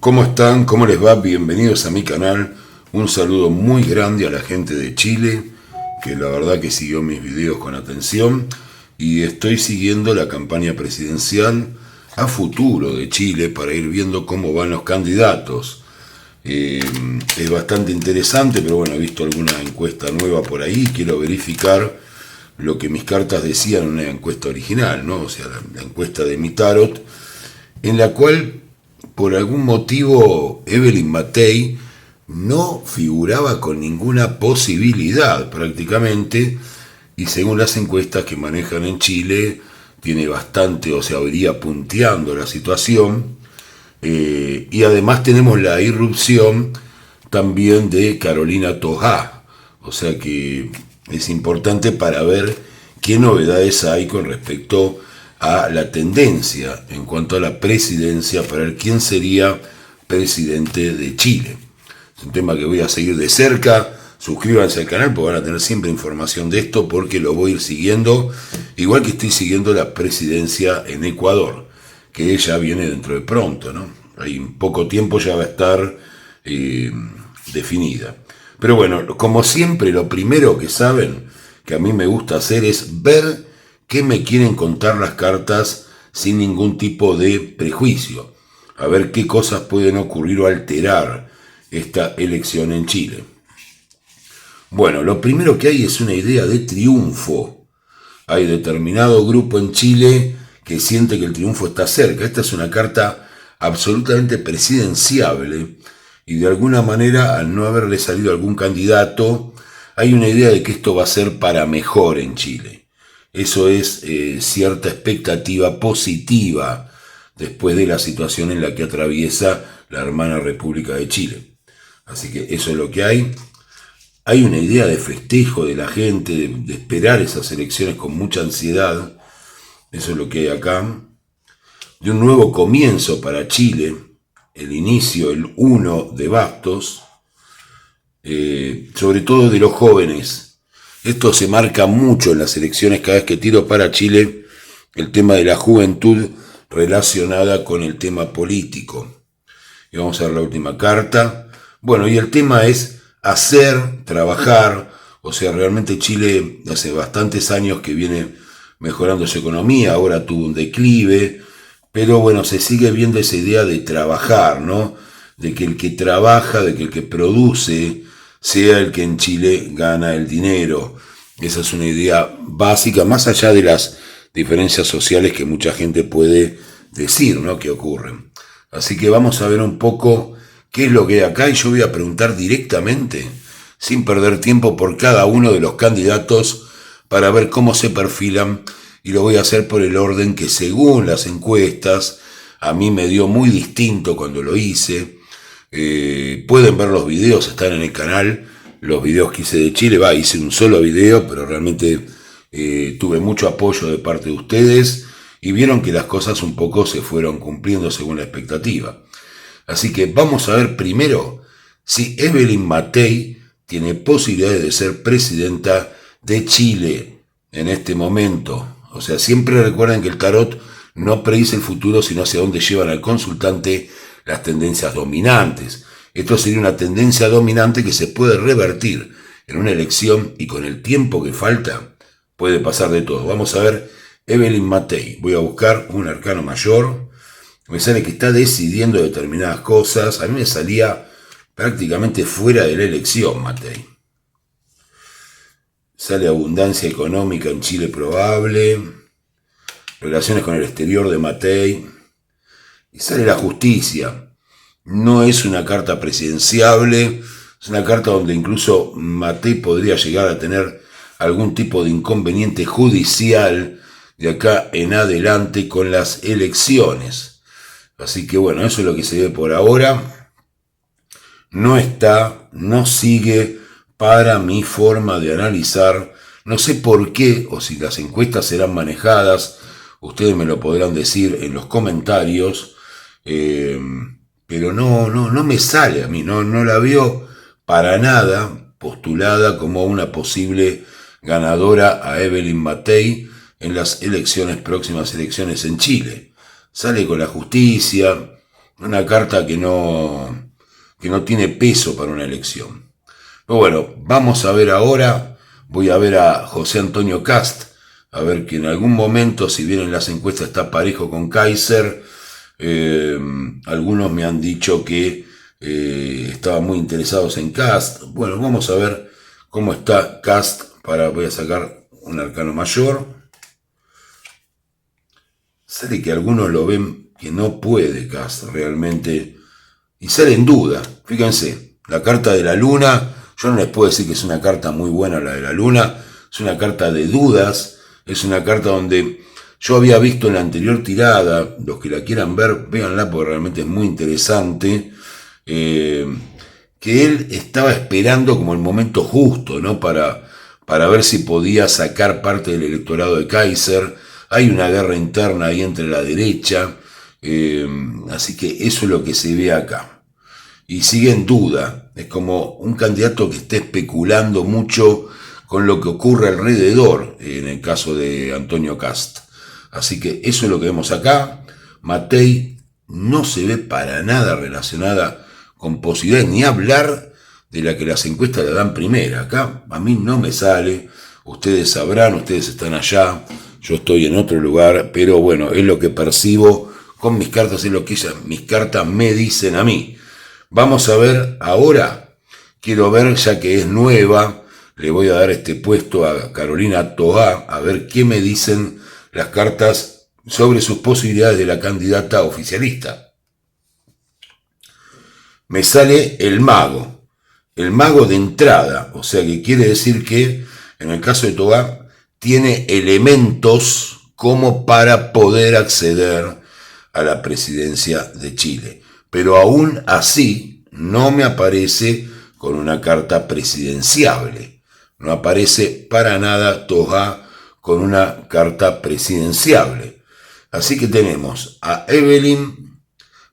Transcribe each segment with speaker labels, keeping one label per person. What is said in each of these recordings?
Speaker 1: ¿Cómo están? ¿Cómo les va? Bienvenidos a mi canal. Un saludo muy grande a la gente de Chile, que la verdad que siguió mis videos con atención. Y estoy siguiendo la campaña presidencial a futuro de Chile para ir viendo cómo van los candidatos. Es bastante interesante, pero bueno, he visto alguna encuesta nueva por ahí. Quiero verificar lo que mis cartas decían en una encuesta original, ¿no? O sea, la encuesta de mi tarot, en la cual por algún motivo Evelyn Matei no figuraba con ninguna posibilidad prácticamente, y según las encuestas que manejan en Chile tiene bastante, o sea, iría punteando la situación. Y además tenemos la irrupción también de Carolina Toja, o sea que es importante para ver qué novedades hay con respecto a la tendencia en cuanto a la presidencia, para ver quién sería presidente de Chile. Es un tema que voy a seguir de cerca. Suscríbanse al canal porque van a tener siempre información de esto, porque lo voy a ir siguiendo, igual que estoy siguiendo la presidencia en Ecuador, que ya viene dentro de pronto, ¿no? Hay poco tiempo ya va a estar definida. Pero bueno, como siempre, lo primero que saben que a mí me gusta hacer es ver qué me quieren contar las cartas sin ningún tipo de prejuicio. A ver qué cosas pueden ocurrir o alterar esta elección en Chile. Bueno, lo primero que hay es una idea de triunfo. Hay determinado grupo en Chile que siente que el triunfo está cerca. Esta es una carta absolutamente presidenciable, y de alguna manera, al no haberle salido algún candidato, hay una idea de que esto va a ser para mejor en Chile. Eso es cierta expectativa positiva después de la situación en la que atraviesa la hermana República de Chile. Así que eso es lo que hay. Hay una idea de festejo de la gente, de esperar esas elecciones con mucha ansiedad. Eso es lo que hay acá. De un nuevo comienzo para Chile, el inicio, el 1 de Bastos, sobre todo de los jóvenes. Esto se marca mucho en las elecciones cada vez que tiro para Chile, el tema de la juventud relacionada con el tema político. Y vamos a ver la última carta. Bueno, y el tema es hacer, trabajar. O sea, realmente Chile hace bastantes años que viene mejorando su economía, ahora tuvo un declive, pero bueno, se sigue viendo esa idea de trabajar, ¿no? De que el que trabaja, de que el que produce, sea el que en Chile gana el dinero. Esa es una idea básica, más allá de las diferencias sociales que mucha gente puede decir, ¿no?, que ocurren. Así que vamos a ver un poco qué es lo que hay acá, y yo voy a preguntar directamente, sin perder tiempo, por cada uno de los candidatos para ver cómo se perfilan, y lo voy a hacer por el orden que según las encuestas a mí me dio muy distinto cuando lo hice. Pueden ver los videos, están en el canal, los videos que hice de Chile. Hice un solo video, pero realmente tuve mucho apoyo de parte de ustedes, y vieron que las cosas un poco se fueron cumpliendo según la expectativa. Así que vamos a ver primero si Evelyn Matei tiene posibilidades de ser presidenta de Chile en este momento. O sea, siempre recuerden que el tarot no predice el futuro, sino hacia dónde llevan al consultante las tendencias dominantes. Esto sería una tendencia dominante que se puede revertir en una elección, y con el tiempo que falta puede pasar de todo. Vamos a ver Evelyn Matei. Voy a buscar un arcano mayor. Me sale que está decidiendo determinadas cosas. A mí me salía prácticamente fuera de la elección, Matei. Sale abundancia económica en Chile probable, relaciones con el exterior de Matei, y sale la justicia. No es una carta presidenciable, es una carta donde incluso Matei podría llegar a tener algún tipo de inconveniente judicial de acá en adelante con las elecciones. Así que bueno, eso es lo que se ve por ahora. No sigue para mi forma de analizar. No sé por qué, o si las encuestas serán manejadas, ustedes me lo podrán decir en los comentarios, pero no me sale a mí, no la veo para nada postulada como una posible ganadora a Evelyn Matei en las próximas elecciones en Chile. Sale con la justicia, una carta que no tiene peso para una elección. Pero bueno, vamos a ver ahora, voy a ver a José Antonio Cast, a ver que en algún momento, si bien en las encuestas está parejo con Kaiser, algunos me han dicho que estaban muy interesados en Cast. Bueno, vamos a ver cómo está Cast. Voy a sacar un arcano mayor. Sale que algunos lo ven que no puede Cast realmente, y sale en duda. Fíjense, la carta de la luna, yo no les puedo decir que es una carta muy buena la de la luna, es una carta de dudas, es una carta donde yo había visto en la anterior tirada, los que la quieran ver, véanla porque realmente es muy interesante, que él estaba esperando como el momento justo, ¿no? Para ver si podía sacar parte del electorado de Kaiser. Hay una guerra interna ahí entre la derecha, así que eso es lo que se ve acá. Y sigue en duda, es como un candidato que está especulando mucho con lo que ocurre alrededor, en el caso de Antonio Cast. Así que eso es lo que vemos acá. Matei no se ve para nada relacionada con posibilidades, ni hablar de la que las encuestas le dan primera. Acá a mí no me sale, ustedes sabrán, ustedes están allá, yo estoy en otro lugar, pero bueno, es lo que percibo con mis cartas, es lo que mis cartas me dicen a mí. Vamos a ver ahora, quiero ver, ya que es nueva, le voy a dar este puesto a Carolina Toá, a ver qué me dicen las cartas sobre sus posibilidades de la candidata oficialista. Me sale el mago de entrada, o sea que quiere decir que en el caso de Toá tiene elementos como para poder acceder a la presidencia de Chile, pero aún así no me aparece con una carta presidenciable, no aparece para nada Toá con una carta presidenciable. Así que tenemos a Evelyn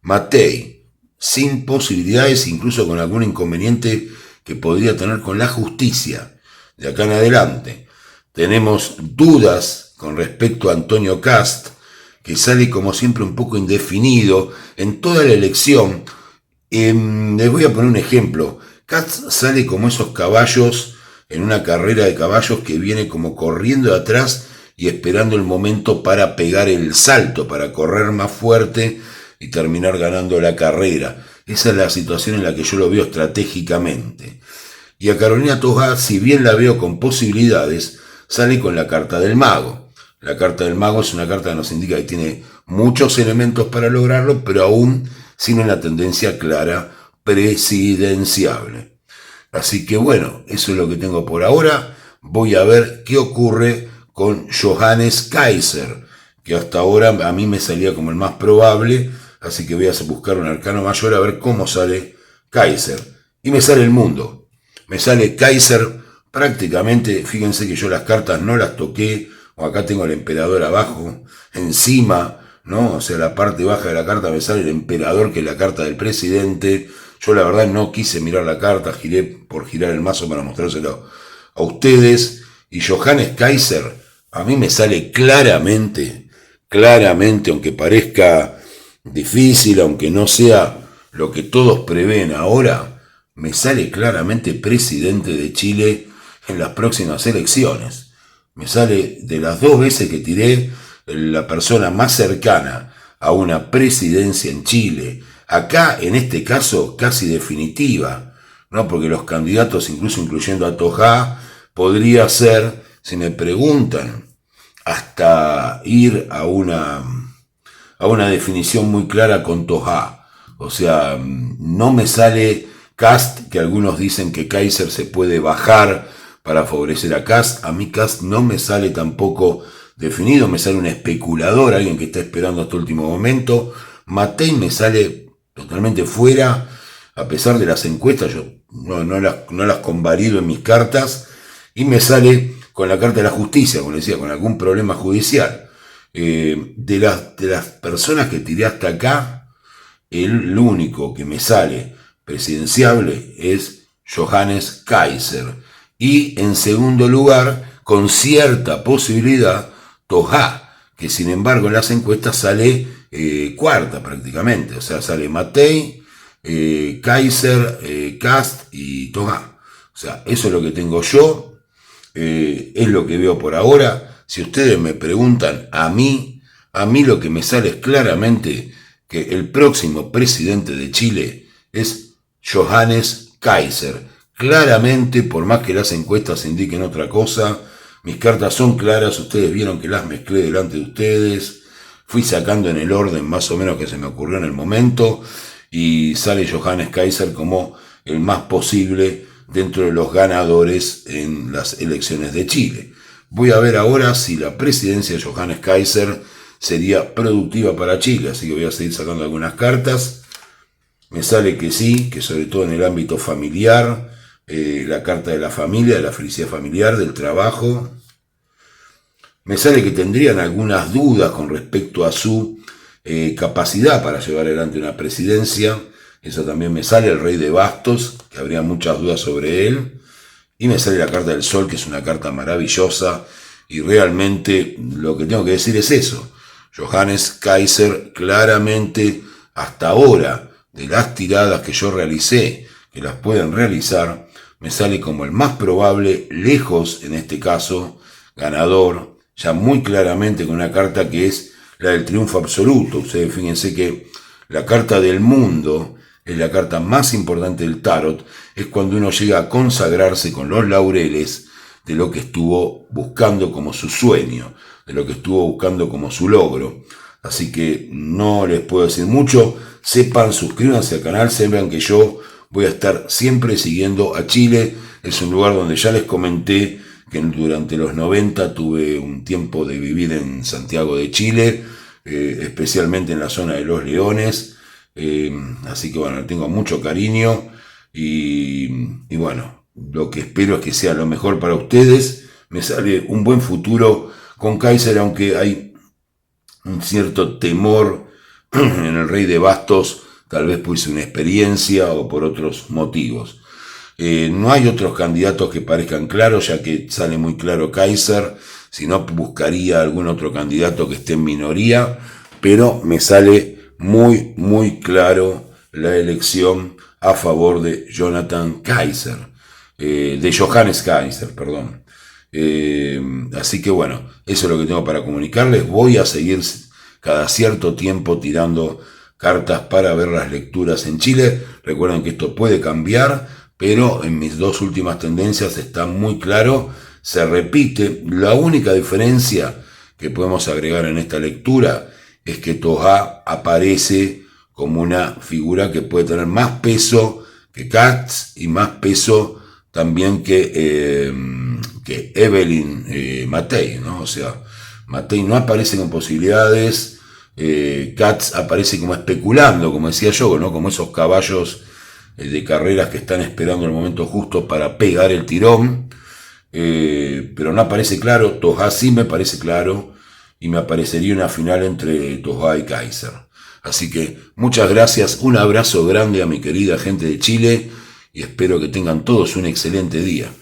Speaker 1: Matei sin posibilidades, incluso con algún inconveniente que podría tener con la justicia de acá en adelante. Tenemos dudas con respecto a Antonio Cast, que sale como siempre un poco indefinido en toda la elección. Les voy a poner un ejemplo. Cast sale como esos caballos en una carrera de caballos que viene como corriendo de atrás y esperando el momento para pegar el salto, para correr más fuerte y terminar ganando la carrera. Esa es la situación en la que yo lo veo estratégicamente. Y a Carolina Toá, si bien la veo con posibilidades, sale con la carta del mago. La carta del mago es una carta que nos indica que tiene muchos elementos para lograrlo, pero aún sin una tendencia clara presidenciable. Así que bueno, eso es lo que tengo por ahora. Voy a ver qué ocurre con Johannes Kaiser, que hasta ahora a mí me salía como el más probable, así que voy a buscar un arcano mayor a ver cómo sale Kaiser. Y me sale el mundo. Me sale Kaiser prácticamente, fíjense que yo las cartas no las toqué, o acá tengo el emperador abajo, encima, ¿no? O sea, la parte baja de la carta me sale el emperador, que es la carta del presidente. Yo la verdad no quise mirar la carta, giré por girar el mazo para mostrárselo a ustedes. Y Johannes Kaiser, a mí me sale claramente, aunque parezca difícil, aunque no sea lo que todos prevén ahora, me sale claramente presidente de Chile en las próximas elecciones. Me sale de las 2 veces que tiré la persona más cercana a una presidencia en Chile. Acá, en este caso, casi definitiva, ¿no? Porque los candidatos, incluso incluyendo a Toá, podría ser, si me preguntan, hasta ir a una definición muy clara con Toá. O sea, no me sale Cast, que algunos dicen que Kaiser se puede bajar para favorecer a Cast. A mí Cast no me sale tampoco definido, me sale un especulador, alguien que está esperando hasta el último momento. Matei me sale totalmente fuera, a pesar de las encuestas, yo no las convalido en mis cartas, y me sale con la carta de la justicia, como decía, con algún problema judicial. De las personas que tiré hasta acá, el único que me sale presidenciable es Johannes Kaiser. Y en segundo lugar, con cierta posibilidad, Toá, que sin embargo en las encuestas sale cuarta prácticamente. O sea, sale Matei, Kaiser, Kast y Toja. O sea, eso es lo que tengo yo, es lo que veo por ahora. Si ustedes me preguntan a mí lo que me sale es claramente que el próximo presidente de Chile es Johannes Kaiser. Claramente, por más que las encuestas indiquen otra cosa, mis cartas son claras, ustedes vieron que las mezclé delante de ustedes, fui sacando en el orden más o menos que se me ocurrió en el momento, y sale Johannes Kaiser como el más posible dentro de los ganadores en las elecciones de Chile. Voy a ver ahora si la presidencia de Johannes Kaiser sería productiva para Chile, así que voy a seguir sacando algunas cartas. Me sale que sí, que sobre todo en el ámbito familiar, la carta de la familia, de la felicidad familiar, del trabajo. Me sale que tendrían algunas dudas con respecto a su capacidad para llevar adelante una presidencia. Eso también me sale, el rey de bastos, que habría muchas dudas sobre él. Y me sale la carta del sol, que es una carta maravillosa. Y realmente lo que tengo que decir es eso. Johannes Kaiser claramente hasta ahora, de las tiradas que yo realicé, que las pueden realizar, me sale como el más probable, lejos en este caso, ganador, ya muy claramente con una carta que es la del triunfo absoluto. Ustedes fíjense que la carta del mundo es la carta más importante del tarot, es cuando uno llega a consagrarse con los laureles de lo que estuvo buscando como su sueño, de lo que estuvo buscando como su logro. Así que no les puedo decir mucho, sepan, suscríbanse al canal, sepan que yo voy a estar siempre siguiendo a Chile. Es un lugar donde ya les comenté que durante los 90 tuve un tiempo de vivir en Santiago de Chile, especialmente en la zona de Los Leones, así que bueno, tengo mucho cariño y bueno, lo que espero es que sea lo mejor para ustedes. Me sale un buen futuro con Kaiser, aunque hay un cierto temor en el rey de bastos, tal vez por una experiencia o por otros motivos. No hay otros candidatos que parezcan claros, ya que sale muy claro Kaiser, si no buscaría algún otro candidato que esté en minoría, pero me sale muy claro la elección a favor de Jonathan Kaiser, de Johannes Kaiser, perdón. Así que bueno, eso es lo que tengo para comunicarles. Voy a seguir cada cierto tiempo tirando cartas para ver las lecturas en Chile. Recuerden que esto puede cambiar, pero en mis dos últimas tendencias está muy claro, se repite. La única diferencia que podemos agregar en esta lectura es que Toja aparece como una figura que puede tener más peso que Katz y más peso también que Evelyn Matei, ¿no? O sea, Matei no aparece con posibilidades, Katz aparece como especulando, como decía yo, ¿no? Como esos caballos de carreras que están esperando el momento justo para pegar el tirón, pero no aparece claro. Toja sí me parece claro, y me aparecería una final entre Toja y Kaiser. Así que muchas gracias, un abrazo grande a mi querida gente de Chile y espero que tengan todos un excelente día.